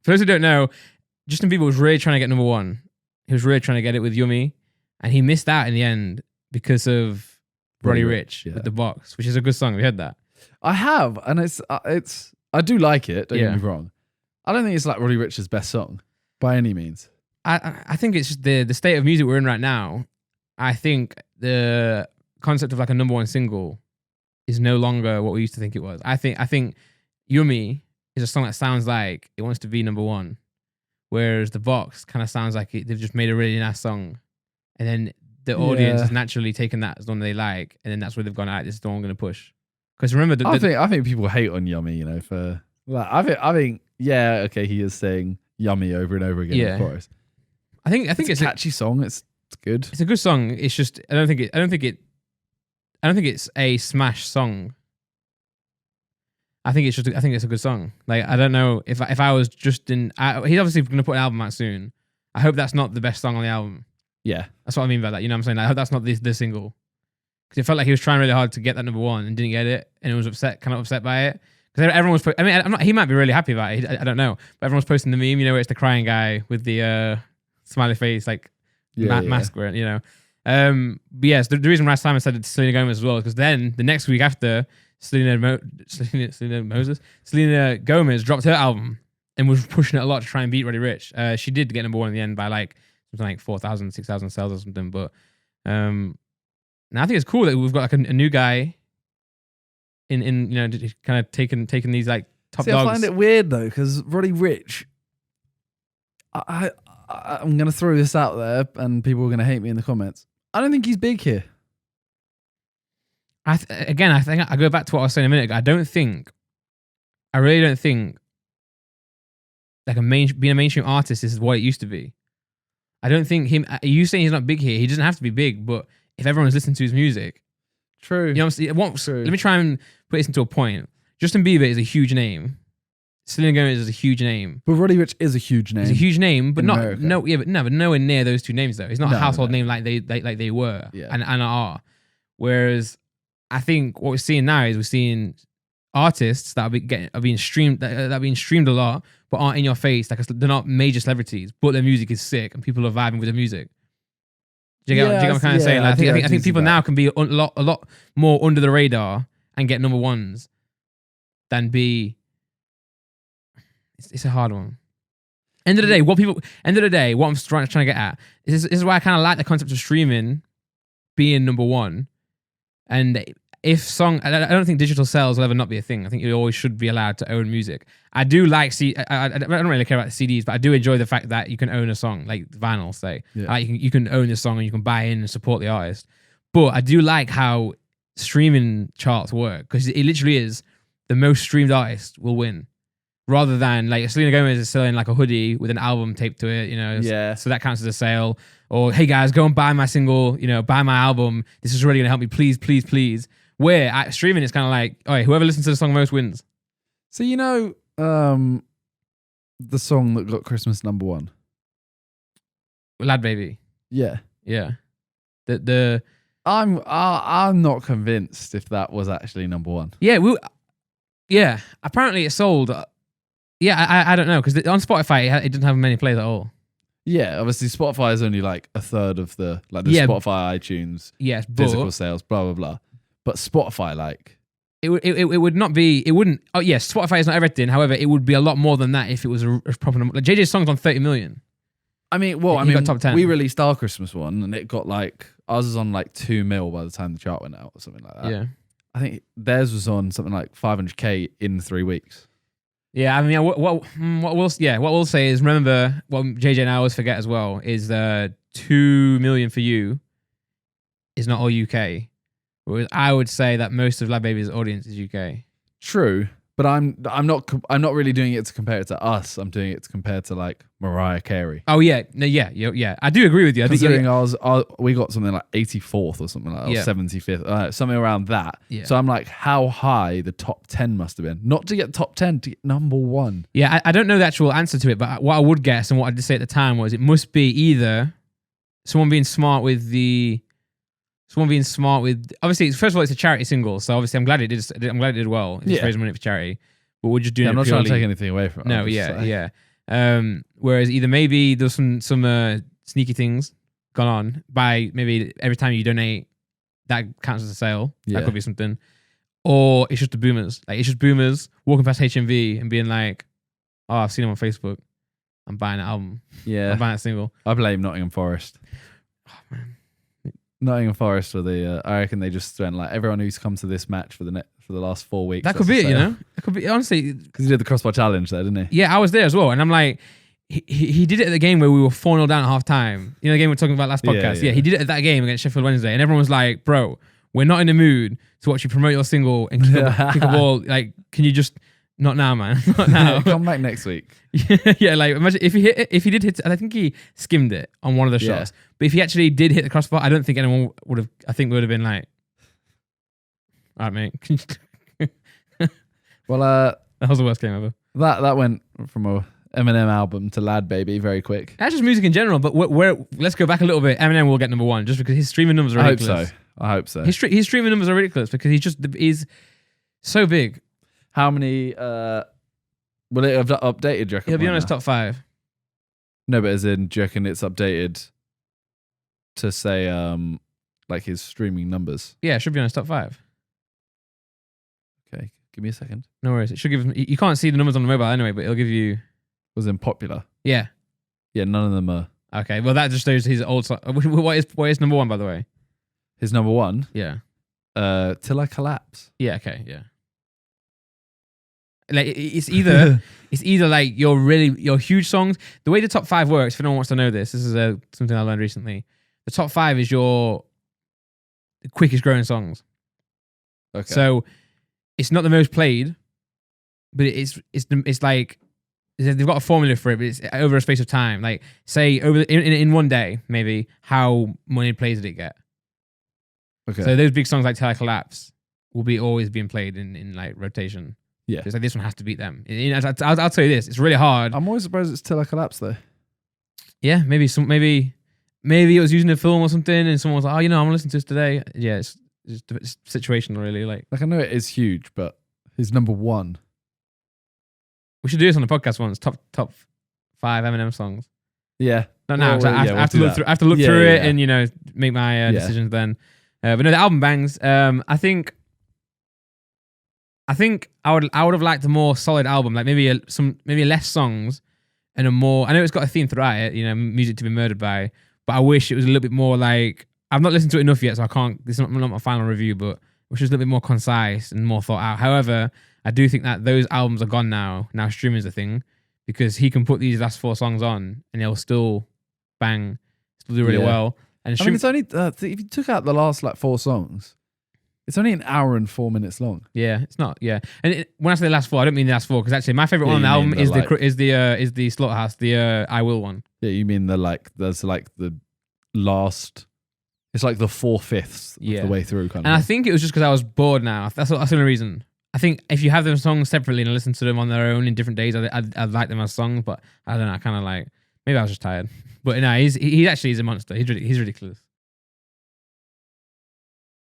For those who don't know, Justin Bieber was really trying to get number one. He was really trying to get it with Yummy, and he missed out in the end because of Roddy Ricch with The Box, which is a good song. Have you heard that? I have, and it's I do like it. Don't get me wrong. I don't think it's like Roddy Ricch's best song by any means. I think it's just the state of music we're in right now. I think the concept of like a number one single is no longer what we used to think it was. I think Yummy is a song that sounds like it wants to be number one, whereas The Box kind of sounds like they've just made a really nice song, and then the audience has naturally taken that as the one they like, and then that's where they've gone out. This is the one I'm going to push. Because remember, I think people hate on Yummy. You know, for like I think okay, he is saying Yummy over and over again in the chorus. I think it's a catchy song. It's good. It's a good song. It's just I don't think it's a smash song. I think it's a good song. Like, I don't know if I was just in. He's obviously going to put an album out soon. I hope that's not the best song on the album. Yeah, that's what I mean by that. You know what I'm saying? Like, I hope that's not the single, because it felt like he was trying really hard to get that number one and didn't get it, and it was kind of upset by it. Because everyone was. I mean, he might be really happy about it. I don't know, but everyone was posting the meme. You know, where it's the crying guy with the smiley face, like mask wearing. You know. But yes, the reason why Simon said it to Selena Gomez as well is because then the next week after, Selena Gomez dropped her album and was pushing it a lot to try and beat Roddy Ricch. She did get number one in the end by like something like 4,000, 6,000 sales or something. But now I think it's cool that we've got like a new guy in you know, kind of taking these like top dogs. I find it weird though, because Roddy Ricch, I'm going to throw this out there and people are going to hate me in the comments. I don't think he's big here. I think I go back to what I was saying a minute ago. I really don't think like being a mainstream artist is what it used to be. I don't think you saying he's not big here, he doesn't have to be big, but if everyone's listening to his music. True. You know what I'm saying? Let me try and put this into a point. Justin Bieber is a huge name. Selena Gomez is a huge name. But Roddy Ricch is a huge name. He's a huge name, but but nowhere near those two names though. He's not a household name like they were and are. Whereas I think what we're seeing now is we're seeing artists that are being streamed a lot, but aren't in your face. Like, they're not major celebrities, but their music is sick and people are vibing with the music. Do you get what I'm kind of saying? Like, I think people now can be a lot more under the radar and get number ones than be. It's a hard one. End of the day, what I'm trying to get at is why I kind of like the concept of streaming being number one. And I don't think digital sales will ever not be a thing. I think you always should be allowed to own music. I do like I don't really care about the CDs, but I do enjoy the fact that you can own a song, like vinyl, say. Yeah. Like you can own the song and you can buy in and support the artist. But I do like how streaming charts work, because it literally is the most streamed artist will win. Rather than like Selena Gomez is selling like a hoodie with an album taped to it, you know. Yeah. So that counts as a sale. Or, hey guys, go and buy my single, you know, buy my album. This is really gonna help me, please, please, please. Where at streaming, it's kind of like, all right, whoever listens to the song most wins. So you know, the song that got Christmas number one, Lad Baby. Yeah. I'm not convinced if that was actually number one. Yeah. Apparently it sold. I don't know, because on Spotify it didn't have many plays at all. Yeah, obviously Spotify is only like a third of the Spotify, iTunes, physical sales, blah blah blah. But Spotify, like it would not be. It wouldn't. Oh yes, Spotify is not everything. However, it would be a lot more than that if it was a proper number. Like JJ's song's on 30 million. I mean, got top 10. We released our Christmas one, and it got like ours was on like 2 mil by the time the chart went out or something like that. Yeah, I think theirs was on something like 500K in 3 weeks. Yeah, I mean, what we'll say is, remember what JJ and I always forget as well is 2 million for you is not all UK. Whereas I would say that most of Lad Baby's audience is UK. True, but I'm not really doing it to compare it to us. I'm doing it to compare to like Mariah Carey. Oh yeah, I do agree with you. Considering we got something like 84th or something like that, or 75th, something around that. Yeah. So I'm like, how high the top 10 must have been? Not to get top 10, to get number one. Yeah, I don't know the actual answer to it, but what I would guess and what I did say at the time was it must be either someone being smart with. Obviously, first of all, it's a charity single, so obviously I'm glad it did well. It's raising money for charity, but we're just doing. I'm not trying to take anything away from it. No, yeah. Whereas either maybe there's some sneaky things gone on by maybe every time you donate, that counts as a sale. Yeah. That could be something. Or it's just the boomers. Like, it's just boomers walking past HMV and being like, oh, I've seen him on Facebook. I'm buying that album. Yeah. I'm buying that single. I blame Nottingham Forest. Oh, man. Nottingham Forest for the. I reckon they just spent like everyone who's come to this match for the last 4 weeks. That could be it, you know? It could be, honestly. Because he did the crossbar challenge there, didn't he? Yeah, I was there as well. And I'm like, he did it at the game where we were 4-0 down at half time. You know, the game we were talking about last podcast? Yeah, he did it at that game against Sheffield Wednesday. And everyone was like, bro, we're not in the mood to watch you promote your single and kick a ball. Like, can you just, not now, man. Not now. Come back next week. Yeah, like imagine if he did hit, I think he skimmed it on one of the shots. But if he actually did hit the crossbar, I don't think anyone would have, I think we would have been like, all right, mate. Well, that was the worst game ever. That went from a Eminem album to Lad Baby very quick. That's just music in general, but let's go back a little bit. Eminem will get number one just because his streaming numbers are ridiculous. I hope so. His streaming numbers are ridiculous because he's so big. How many will it have updated, do you reckon? He'll be on his top 5. No, but as in, do you reckon it's updated to say like his streaming numbers? Yeah, it should be on his top 5. Okay, give me a second. No worries. It should give. You can't see the numbers on the mobile anyway, but it'll give you. Was in popular? Yeah. Yeah, none of them are. Okay, well that just shows his old song. What is number 1, by the way? His number 1? Yeah. Till I Collapse. Yeah. Okay. Yeah. Like it's either like your huge songs. The way the top 5 works, if anyone wants to know this is something I learned recently. The top 5 is your quickest growing songs. Okay. So it's not the most played, but it's like they've got a formula for it, but it's over a space of time. Like say over in one day, maybe how many plays did it get? Okay. So those big songs like Till I Collapse will be always being played in like rotation. Yeah. So it's like this one has to beat them. I'll tell you this, it's really hard. I'm always surprised it's Till I Collapse though. Yeah, maybe it was using a film or something, and someone was like, "Oh, I'm gonna listen to this today." Yeah, it's situational, really. Like I know it is huge, but his number 1. We should do this on the podcast once. Top 5 Eminem songs. Yeah. Not now. I have to look through it and make my decisions then. But no, the album bangs. I think I would have liked a more solid album, like maybe less songs and a more. I know it's got a theme throughout it, music to be murdered by. But I wish it was a little bit more like. I've not listened to it enough yet, so I can't. This is not my final review, but which is a little bit more concise and more thought out. However, I do think that those albums are gone now. Now streaming is a thing because he can put these last 4 songs on and they'll still bang, still do really well. And it's only if you took out the last like 4 songs, it's only an hour and 4 minutes long. Yeah, it's not. Yeah, and when I say the last 4, I don't mean the last 4 because actually my favorite one on the album is the Slaughterhouse, the I Will one. Yeah, you mean there's like the last. It's like the 4/5 of the way through, kind of. And I think it was just because I was bored now. That's the only reason. I think if you have them songs separately and listen to them on their own in different days, I'd like them as songs. But I don't know. I kind of like maybe I was just tired. But no, he actually is a monster. He's ridiculous.